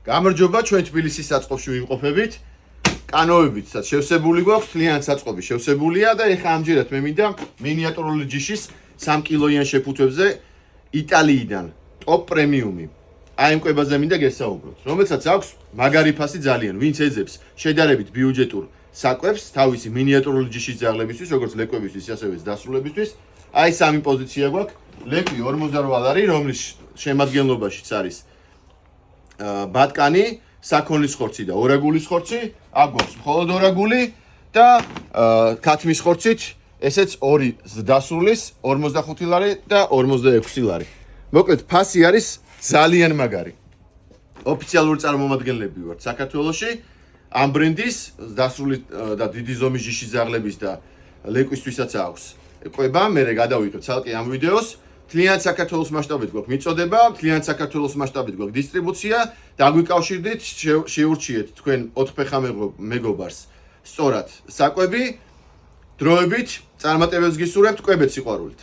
გამარჯობა, ჩვენ თბილისის საწყობში ვიმყოფებით. კანოებითაც შევსებული გვაქვს, თლიანი საწყობი შევსებულია და ეხლა ამჯერად მე მინდა მინიატურული ჯიშის 3 კილოიან შეფუთვებზე იტალიიდან ტოპ პრემიუმი. აი ამ კვებაზე მინდა გესაუბროთ, რომელსაც აქვს მაგარი ფასი ძალიან, ვინც ეძებს შედარებით ბიუჯეტურ საკვებს, თავისი მინიატურული ჯიშის ძაღლებისთვის, როგორც ლეკვებისთვის, ასევე დასრულებისთვის. აი სამი პოზიცია გვაქვს. ლეკვი 48 ლარი, რომლის შემადგენლობაშიც არის ბატკანი, საქონლის ხორცი და ორაგულის ხორცი, აქ გვაქვს მხოლოდ ორაგული და ქათმის ხორცით, ესეც ორი დასრულის 45 ლარი და 46 ლარი. მოკლედ, ფასი არის ძალიან მაგარი. ოფიციალური წარმომადგენლები ვართ საქართველოში, ამ ბრენდის დასრული და დიდი ზომის ჯიშის ძაღლების და ლეკვისთვისაც აქვს კვება, მე გადავიღებ ცალკე ამ ვიდეოს. თლიანი საქართველოს მასშტაბით გვაქვს მიწოდება, თლიანი საქართველოს მასშტაბით გვაქვს დისტრიბუცია, დაგვიკავშირდით, შეურჩიეთ თქვენ 4 ფეხა მეგობარს სწორად საკვები, დროებით წარმატებებს გისურვებთ, კვებეთ სიყვარულით.